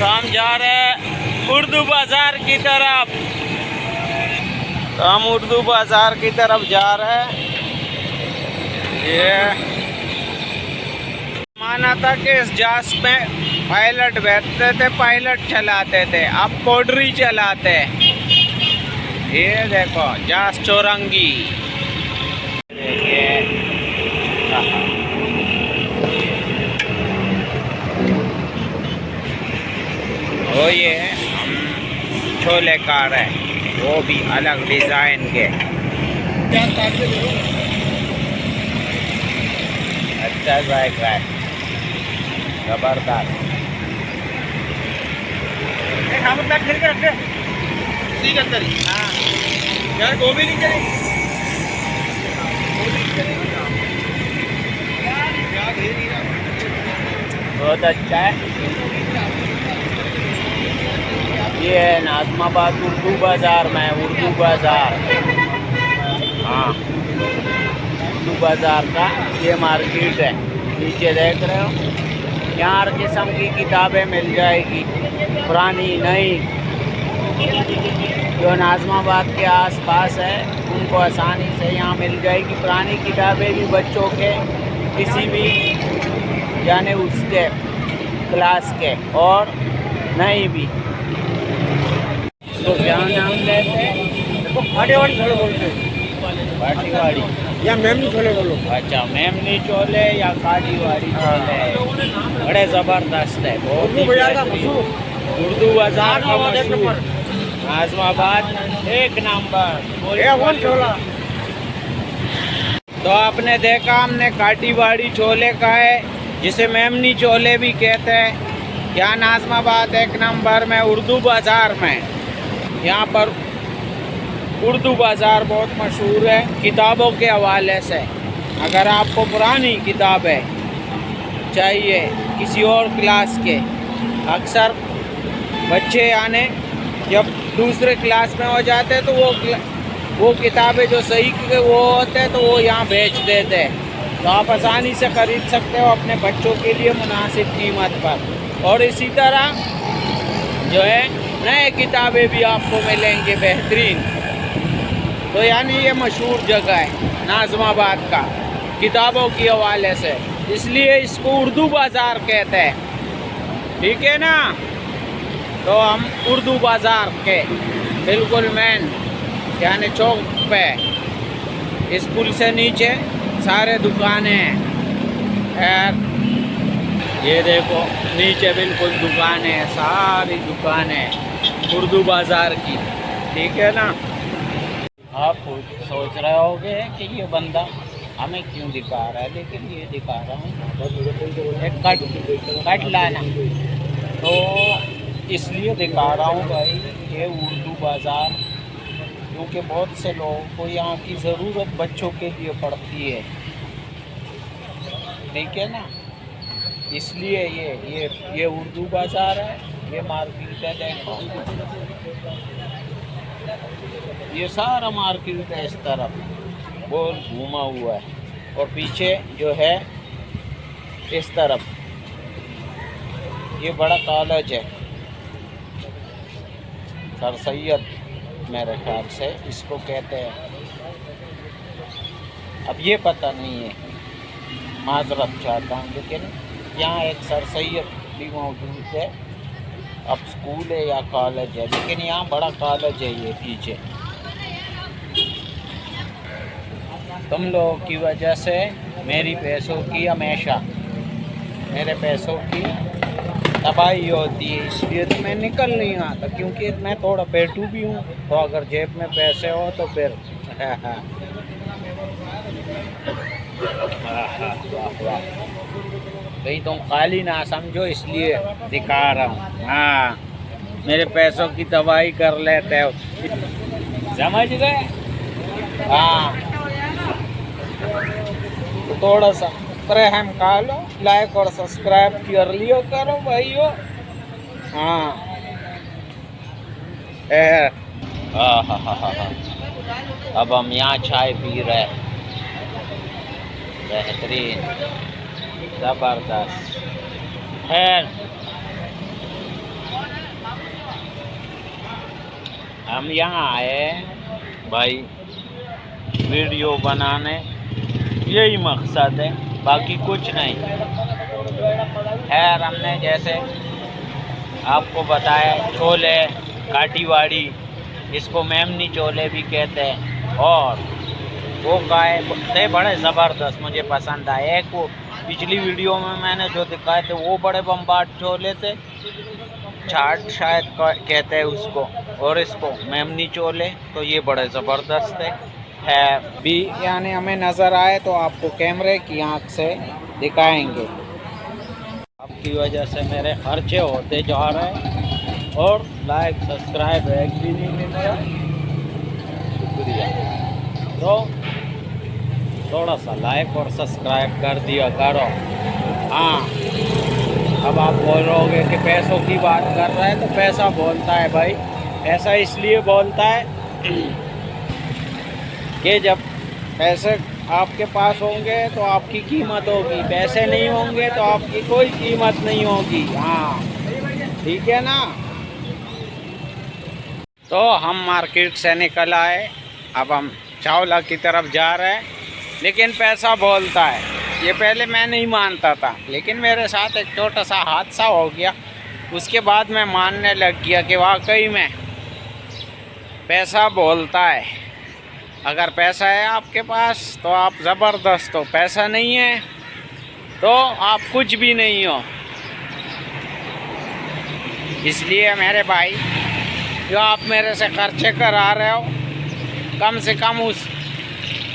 तो हम जा रहे हैं उर्दू बाज़ार की तरफ। तो हम उर्दू बाज़ार की तरफ जा रहे हैं। ये माना था कि इस जहाज में पायलट बैठते थे, पायलट चलाते थे, अब पोडरी चलाते। ये देखो जहाज चौरंगी। वो ये छोले कार है, वो भी अलग डिज़ाइन के। अच्छा जायका है, जबरदस्त। हाँ यार गोभी नहीं चाहिए। बहुत अच्छा है। ये है नाज़माबाद उर्दू बाज़ार में, उर्दू बाज़ार। हाँ, उर्दू बाज़ार का ये मार्केट है। नीचे देख रहे हो, यहाँ हर किस्म की किताबें मिल जाएगी, पुरानी नई। जो नाज़माबाद के आसपास है उनको आसानी से यहाँ मिल जाएगी। पुरानी किताबें भी बच्चों के किसी भी यानी उसके क्लास के, और नई भी। तो क्या नाम लेते हैं? फाटेवाड़ी छोले बोलते हैं। भाटीवाड़ी या मेमनी छोले बोलो। अच्छा, मेमनी छोले या काटीवाड़ी छोले, बड़े ज़बरदस्त है। बहुत ही बाजार का बेहतरीन। मशहूर उर्दू बाज़ार का एक मशहूर नंबर। नाज़माबाद एक नंबर। ए वन छोला। तो आपने देखा, हमने काटीवाड़ी छोले का है, जिसे मेमनी छोले भी कहते हैं। यहाँ नाज़माबाद एक नंबर में उर्दू बाज़ार में, यहाँ पर उर्दू बाज़ार बहुत मशहूर है किताबों के हवाले से। अगर आपको पुरानी किताबें चाहिए किसी और क्लास के, अक्सर बच्चे आने जब दूसरे क्लास में हो जाते तो वो किताबें जो सही के वो होते हैं तो वो यहाँ बेच देते हैं। तो आप आसानी से ख़रीद सकते हो अपने बच्चों के लिए मुनासिब कीमत पर। और इसी तरह जो है नए किताबें भी आपको मिलेंगे बेहतरीन। तो यानी ये मशहूर जगह है नाज़माबाद का किताबों के हवाले से, इसलिए इसको उर्दू बाज़ार कहते हैं। ठीक है ना? तो हम उर्दू बाज़ार के बिल्कुल मेन यानी चौक पे, इस पुल से नीचे सारे दुकानें हैं। ये देखो नीचे बिल्कुल दुकानें हैं, सारी दुकानें उर्दू बाज़ार की। ठीक है ना? आप सोच रहे होगे कि ये बंदा हमें क्यों दिखा रहा है, लेकिन ये दिखा रहा हूँ एक कट लाना। तो इसलिए दिखा रहा हूँ भाई, ये उर्दू बाज़ार, क्योंकि बहुत से लोगों को यहाँ की ज़रूरत बच्चों के लिए पड़ती है। ठीक है ना? इसलिए ये उर्दू बाज़ार है, ये मार्केट है। देखो ये सारा मार्केट है इस तरफ, गोल घूमा हुआ है। और पीछे जो है इस तरफ ये बड़ा कॉलेज है, सर सैयद मेरे ख्याल से इसको कहते हैं। अब ये पता नहीं है, माजरत चाहता हूँ, लेकिन यहाँ एक सर सैयद भी मौजूद है। अब स्कूल है या कॉलेज है, लेकिन यहाँ बड़ा कॉलेज है ये पीछे। तुम लोगों की वजह से मेरी पैसों की हमेशा मेरे पैसों की तबाही होती है, इसलिए तो मैं निकल नहीं आता, क्योंकि मैं थोड़ा पेटू भी हूँ। तो अगर जेब में पैसे हो तो फिर भाई तुम खाली ना समझो, इसलिए दिखा रहा हूँ। हाँ, मेरे पैसों की तबाही कर लेते हो, समझ गए? हाँ, तो थोड़ा सा रहम खा लो, लाइक और सब्सक्राइब कर लियो करो भाइयों। हाँ हाँ। अब हम यहाँ चाय पी रहे हैं, बेहतरीन ज़बरदस्त। खैर हम यहाँ आए हैं भाई वीडियो बनाने, यही मकसद है, बाकी कुछ नहीं। खैर हमने जैसे आपको बताया छोले काटीवाड़ी, इसको मेमनी छोले भी कहते हैं, और वो गाय थे बड़े ज़बरदस्त, मुझे पसंद आए। एक वो पिछली वीडियो में मैंने जो दिखाए थे वो बड़े बम्बाट छोले थे, छाट शायद कहते हैं उसको, और इसको मेमनी छोले, तो ये बड़े ज़बरदस्त है भी। यानी हमें नज़र आए तो आपको कैमरे की आंख से दिखाएंगे। आपकी वजह से मेरे खर्चे होते जा रहे हैं और लाइक सब्सक्राइब एक भी नहीं मिल रहा, शुक्रिया। तो थोड़ा सा लाइक और सब्सक्राइब कर दिया करो। हाँ, अब आप बोलोगे कि पैसों की बात कर रहा है, तो पैसा बोलता है भाई। ऐसा इसलिए बोलता है कि जब पैसे आपके पास होंगे तो आपकी कीमत होगी, पैसे नहीं होंगे तो आपकी कोई कीमत नहीं होगी। हाँ ठीक है ना। तो हम मार्केट से निकल आए, अब हम चावला की तरफ जा रहे हैं, लेकिन पैसा बोलता है। ये पहले मैं नहीं मानता था, लेकिन मेरे साथ एक छोटा सा हादसा हो गया, उसके बाद मैं मानने लग गया कि वाकई में पैसा बोलता है। अगर पैसा है आपके पास तो आप ज़बरदस्त हो, पैसा नहीं है तो आप कुछ भी नहीं हो। इसलिए मेरे भाई, जो आप मेरे से खर्चे करा रहे हो, कम से कम उस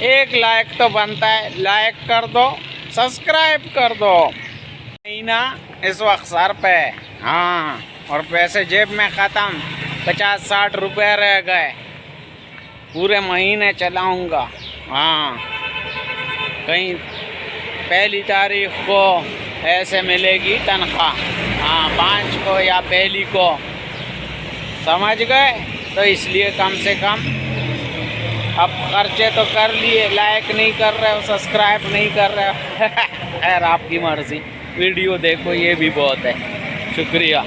एक लाइक तो बनता है, लाइक कर दो, सब्सक्राइब कर दो। महीना इस वक्त सर पे, हाँ, और पैसे जेब में ख़त्म, 50-60 रुपये रह गए, पूरे महीने चलाऊंगा। हाँ, कहीं पहली तारीख को ऐसे मिलेगी तनख्वाह, हाँ 5 को या पहली को, समझ गए। तो इसलिए कम से कम अब खर्चे तो कर लिए, लाइक नहीं कर रहे हो, सब्सक्राइब नहीं कर रहे हो। खैर आपकी मर्ज़ी, वीडियो देखो, ये भी बहुत है, शुक्रिया।